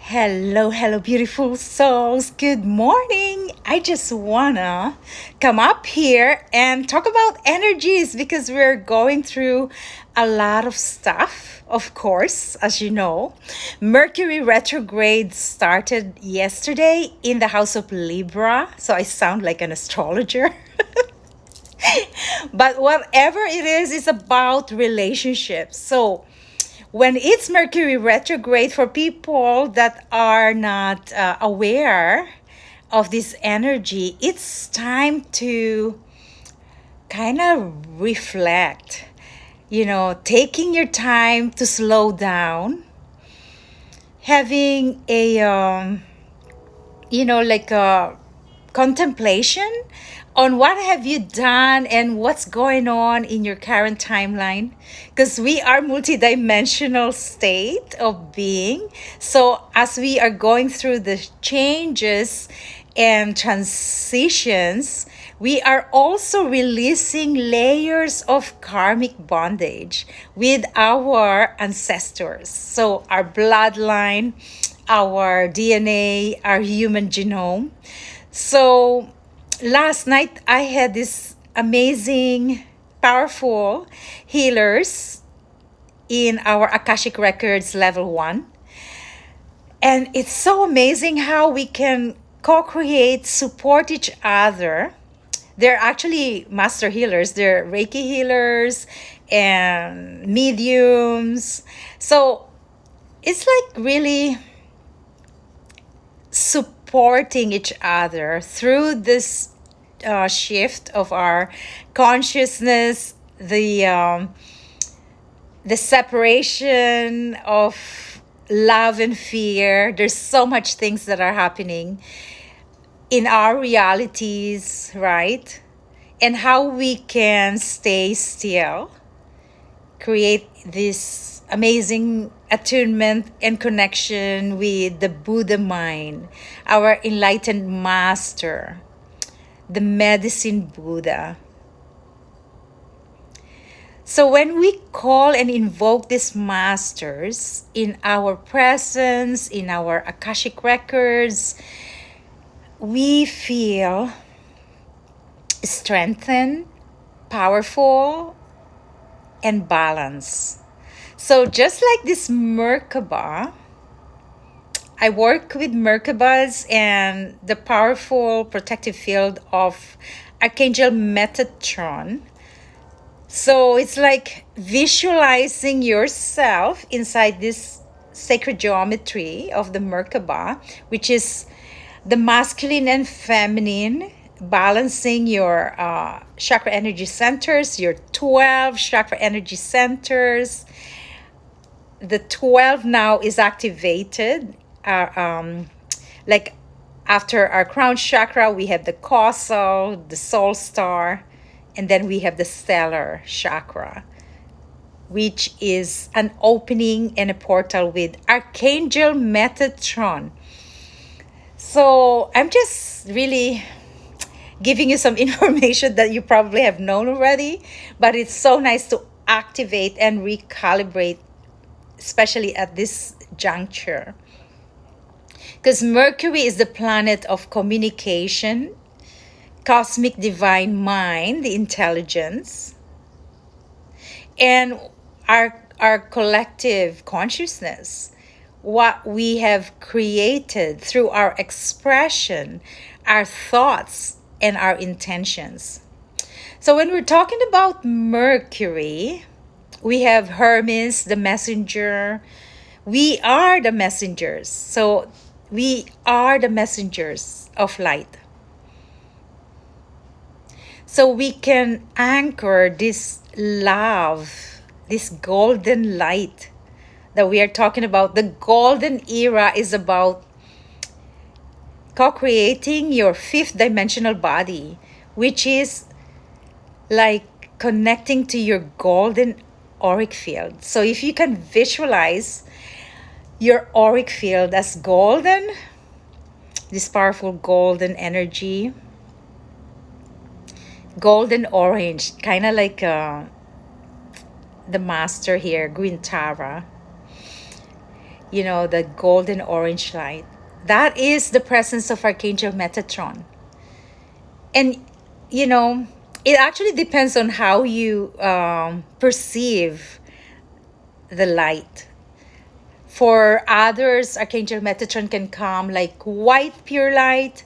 Hello, hello, beautiful souls. Good morning. I just wanna come up here and talk about energies because we're going through a lot of stuff, of course, as you know. Mercury retrograde started yesterday in the house of Libra, so I sound like an astrologer. But whatever it is, it's about relationships. So, when it's Mercury retrograde, for people that are not aware of this energy, it's time to kind of reflect, taking your time to slow down, having like a contemplation on what have you done and what's going on in your current timeline, because we are multidimensional state of being. So as we are going through the changes and transitions, we are also releasing layers of karmic bondage with our ancestors, so our bloodline, our DNA, our human genome. So last night I had this amazing, powerful healers in our Akashic Records level 1. And it's so amazing how we can co-create, support each other. They're actually master healers. They're Reiki healers and mediums. So it's like really supporting each other through this shift of our consciousness, the separation of love and fear. There's so much things that are happening in our realities, right? And how we can stay still, create this amazing attunement and connection with the Buddha mind, our enlightened master, the medicine Buddha. So when we call and invoke these masters in our presence, in our Akashic records, we feel strengthened, powerful, and balanced. So just like this Merkaba, I work with Merkabas and the powerful protective field of Archangel Metatron. So it's like visualizing yourself inside this sacred geometry of the Merkaba, which is the masculine and feminine, balancing your chakra energy centers, your 12 chakra energy centers. The 12 now is activated. Like after our crown chakra, we have the causal, the soul star, and then we have the stellar chakra, which is an opening and a portal with Archangel Metatron. So I'm just really giving you some information that you probably have known already, but it's so nice to activate and recalibrate, especially at this juncture. Because Mercury is the planet of communication, cosmic divine mind, the intelligence, and our collective consciousness, what we have created through our expression, our thoughts, and our intentions. So when we're talking about Mercury, we have Hermes, the messenger. We are the messengers. So we are the messengers of light. So we can anchor this love, this golden light that we are talking about. The golden era is about co-creating your fifth dimensional body, which is like connecting to your golden auric field. So if you can visualize your auric field as golden, this powerful golden energy, golden orange, kind of like the master here, Green Tara. the golden orange light. That is the presence of Archangel Metatron. And, you know, it actually depends on how you perceive the light. For others, Archangel Metatron can come like white pure light.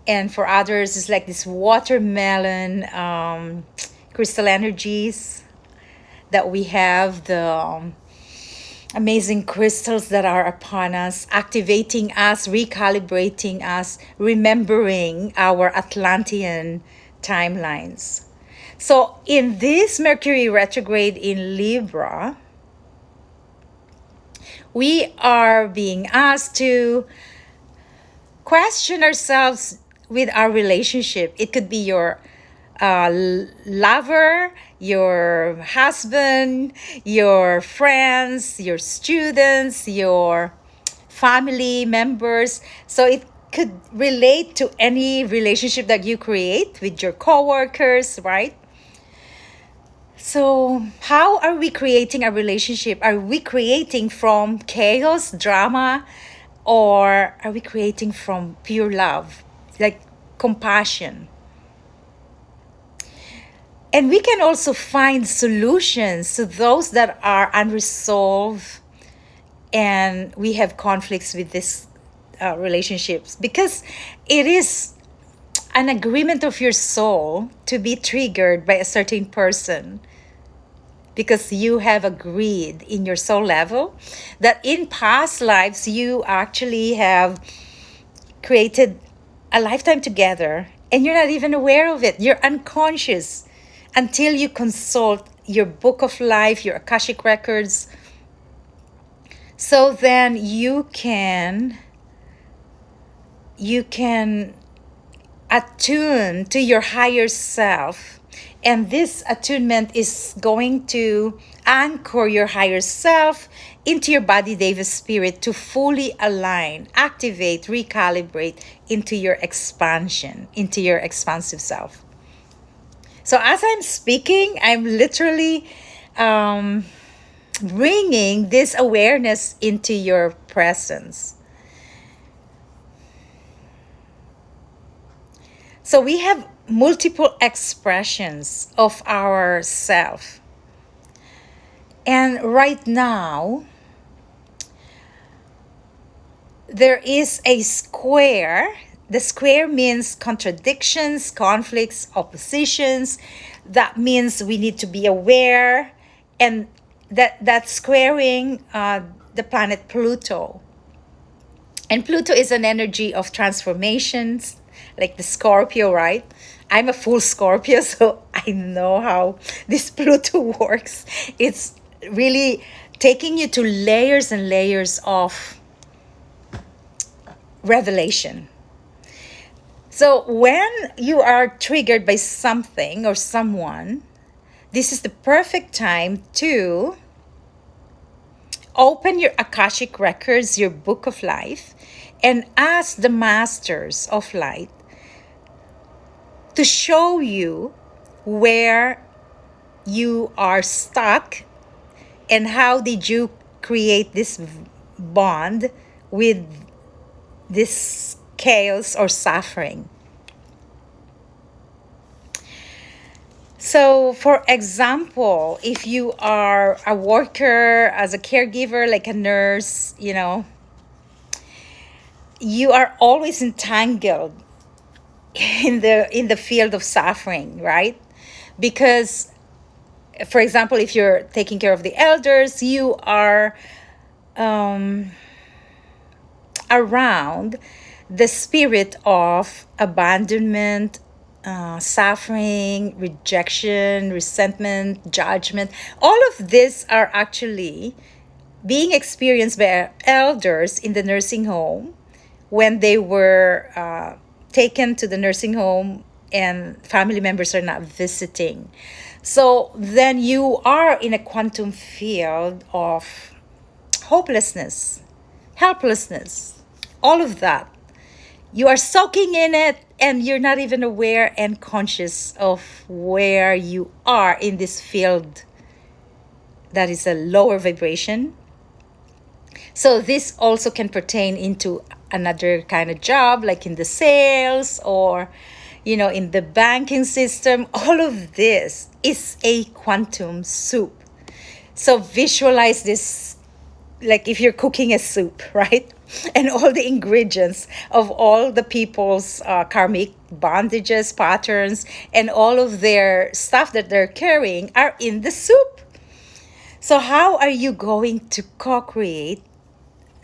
And for others, it's like this watermelon crystal energies that we have, the amazing crystals that are upon us, activating us, recalibrating us, remembering our Atlantean timelines. So in this Mercury retrograde in Libra, we are being asked to question ourselves with our relationship. It could be your lover, your husband, your friends, your students, your family members. So it could relate to any relationship that you create with your coworkers, right? So how are we creating a relationship? Are we creating from chaos, drama, or are we creating from pure love, like compassion? And we can also find solutions to those that are unresolved and we have conflicts with these relationships, because it is an agreement of your soul to be triggered by a certain person, because you have agreed in your soul level that in past lives you actually have created a lifetime together and you're not even aware of it. You're unconscious until you consult your book of life, your Akashic records. So then you can attune to your higher self. And this attunement is going to anchor your higher self into your body, Deva spirit, to fully align, activate, recalibrate into your expansion, into your expansive self. So as I'm speaking, I'm literally bringing this awareness into your presence. So we have multiple expressions of our self. And right now, there is a square. The square means contradictions, conflicts, oppositions. That means we need to be aware. And that's squaring the planet Pluto. And Pluto is an energy of transformations, like the Scorpio, right? I'm a full Scorpio, so I know how this Pluto works. It's really taking you to layers and layers of revelation. So when you are triggered by something or someone, this is the perfect time to open your Akashic records, your book of life, and ask the masters of light to show you where you are stuck and how did you create this bond with this chaos or suffering. So, for example, if you are a worker as a caregiver, like a nurse, you are always entangled in the field of suffering, right? Because, for example, if you're taking care of the elders, you are around the spirit of abandonment, suffering, rejection, resentment, judgment. All of these are actually being experienced by elders in the nursing home when they were taken to the nursing home and family members are not visiting. So then you are in a quantum field of hopelessness, helplessness, all of that. You are soaking in it and you're not even aware and conscious of where you are in this field that is a lower vibration. So this also can pertain into another kind of job, like in the sales or, in the banking system. All of this is a quantum soup. So visualize this like if you're cooking a soup, right? And all the ingredients of all the people's karmic bondages, patterns, and all of their stuff that they're carrying are in the soup. So, how are you going to co create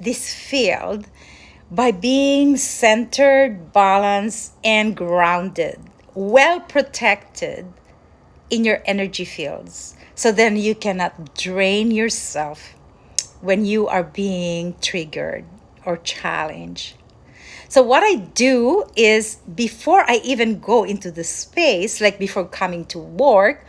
this field? By being centered, balanced, and grounded, well protected in your energy fields. So then you cannot drain yourself when you are being triggered or challenged. So, what I do is before I even go into the space, like before coming to work,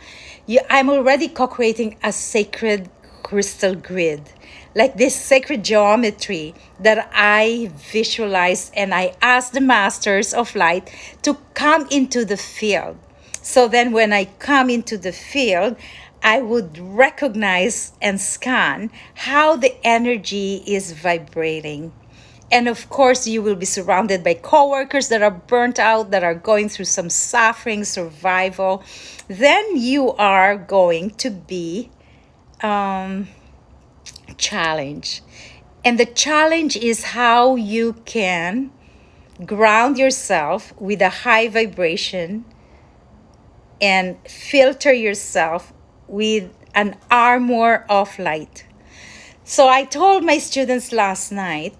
I'm already co creating a sacred crystal grid, like this sacred geometry that I visualize, and I ask the masters of light to come into the field. So then, when I come into the field, I would recognize and scan how the energy is vibrating. And of course, you will be surrounded by coworkers that are burnt out, that are going through some suffering, survival. Then you are going to be challenged. And the challenge is how you can ground yourself with a high vibration and filter yourself with an armor of light. So I told my students last night,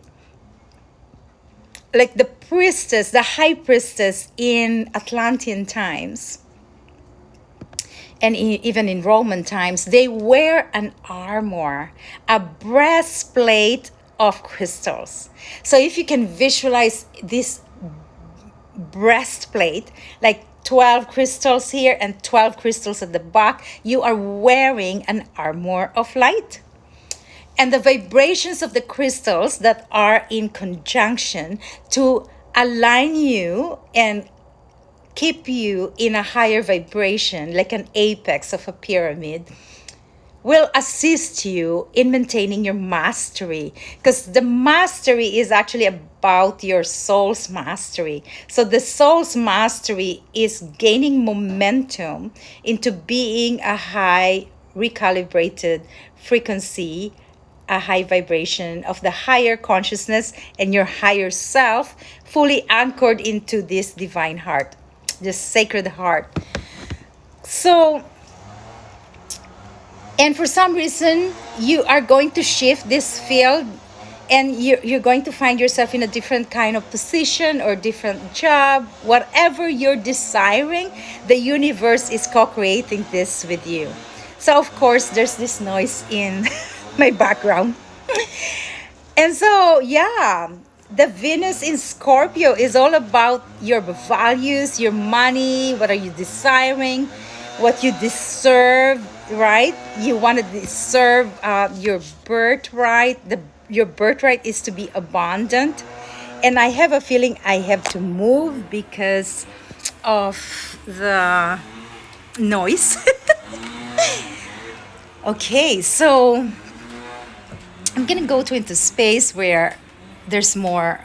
like the priestess, the high priestess in Atlantean times, and even in Roman times, they wear an armor, a breastplate of crystals. So if you can visualize this breastplate, like 12 crystals here and 12 crystals at the back, you are wearing an armor of light. And the vibrations of the crystals that are in conjunction to align you and keep you in a higher vibration, like an apex of a pyramid, will assist you in maintaining your mastery, because the mastery is actually about your soul's mastery. So the soul's mastery is gaining momentum into being a high recalibrated frequency, a high vibration of the higher consciousness and your higher self, fully anchored into this divine heart, this sacred heart. So, and for some reason, you are going to shift this field, and you're going to find yourself in a different kind of position or different job. Whatever you're desiring, the universe is co-creating this with you. So of course, there's this noise in my background. And so, yeah, the Venus in Scorpio is all about your values, your money, what are you desiring, what you deserve, right? You want to deserve your birthright. Your birthright is to be abundant. And I have a feeling I have to move because of the noise. Okay, so I'm gonna go into space where there's more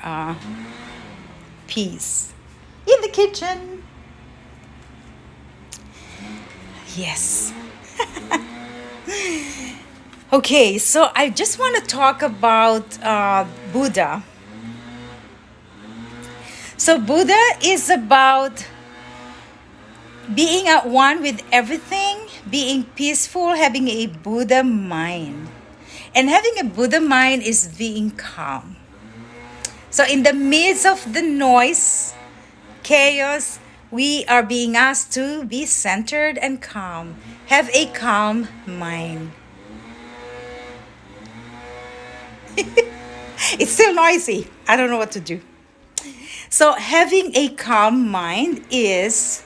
peace. In the kitchen. Yes. Okay, so I just want to talk about Buddha. So Buddha is about being at one with everything, being peaceful, having a Buddha mind. And having a Buddha mind is being calm. So in the midst of the noise, chaos, we are being asked to be centered and calm. Have a calm mind. It's still noisy. I don't know what to do. So having a calm mind is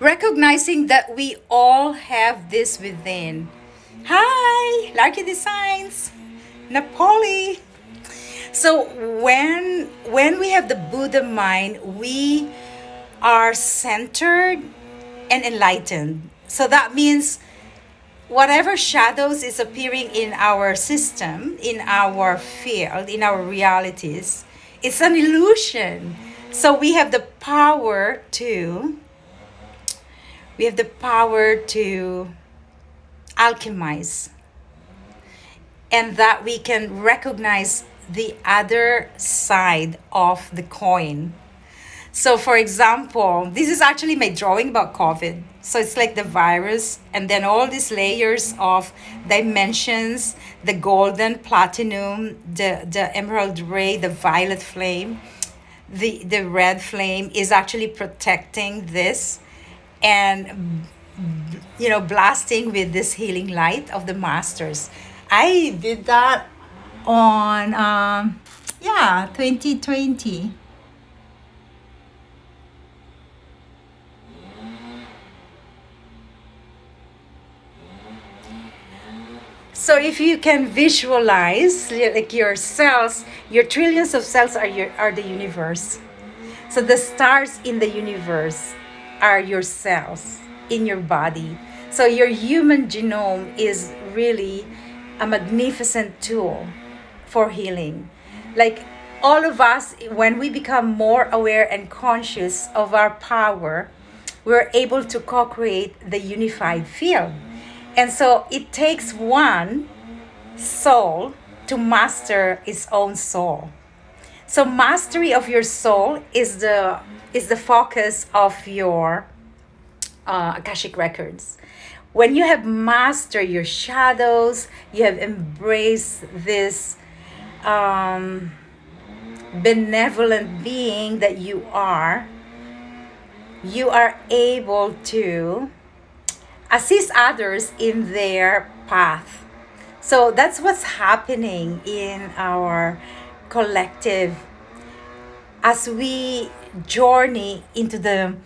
recognizing that we all have this within. Hi, Larky Designs, Napoli. So when we have the Buddha mind, we are centered and enlightened. So that means whatever shadows is appearing in our system, in our field, in our realities, it's an illusion. So we have the power to alchemize, and that we can recognize the other side of the coin. So, for example, this is actually my drawing about COVID. So it's like the virus, and then all these layers of dimensions, the golden, platinum, the emerald ray, the violet flame, the red flame is actually protecting this, and blasting with this healing light of the masters. I did that on 2020. So if you can visualize, like, your cells, your trillions of cells are the universe. So the stars in the universe are your cells in your body. So your human genome is really a magnificent tool for healing. Like, all of us, when we become more aware and conscious of our power, we're able to co-create the unified field. And so it takes one soul to master its own soul. So mastery of your soul is the focus of your Akashic records. When you have mastered your shadows, you have embraced this benevolent being that you are able to assist others in their path. So that's what's happening in our collective as we journey into the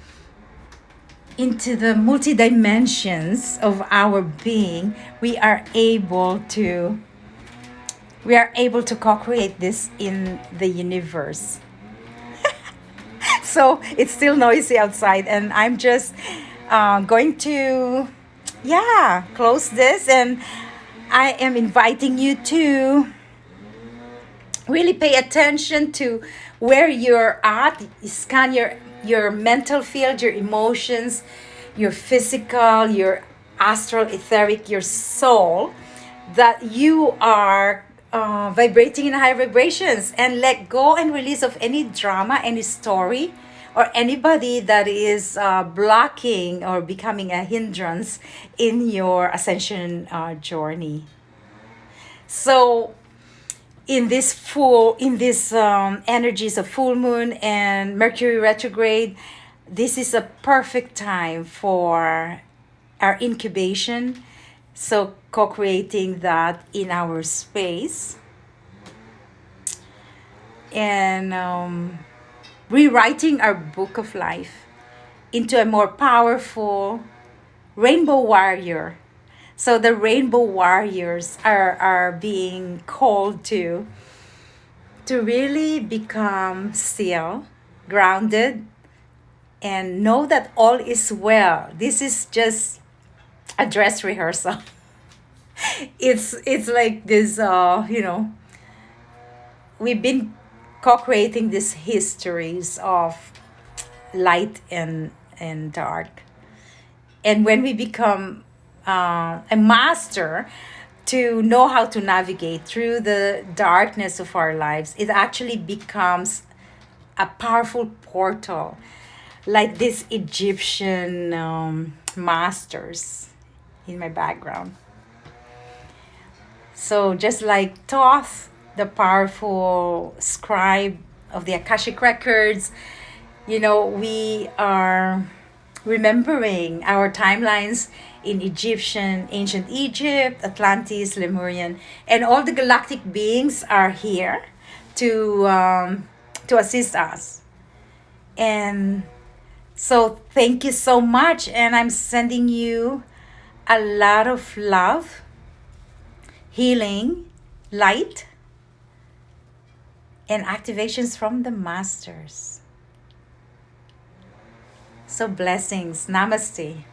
multi dimensions of our being. We are able to co-create this in the universe. So it's still noisy outside, and I'm just going to close this, and I am inviting you to really pay attention to where you're at. Scan your mental field, your emotions, your physical, your astral, etheric, your soul, that you are vibrating in higher vibrations, and let go and release of any drama, any story, or anybody that is blocking or becoming a hindrance in your ascension journey. So in these energies of full moon and Mercury retrograde, this is a perfect time for our incubation. So co-creating that in our space, and rewriting our book of life into a more powerful rainbow warrior. So the rainbow warriors are being called to really become still, grounded, and know that all is well. This is just a dress rehearsal. It's like this, we've been co-creating these histories of light and dark. And when we become a master to know how to navigate through the darkness of our lives, it actually becomes a powerful portal, like these Egyptian masters in my background. So just like Thoth, the powerful scribe of the Akashic records, we are remembering our timelines in ancient Egypt, Atlantis, Lemurian, and all the galactic beings are here to assist us. And so thank you so much, and I'm sending you a lot of love, healing, light, and activations from the masters. So blessings. Namaste.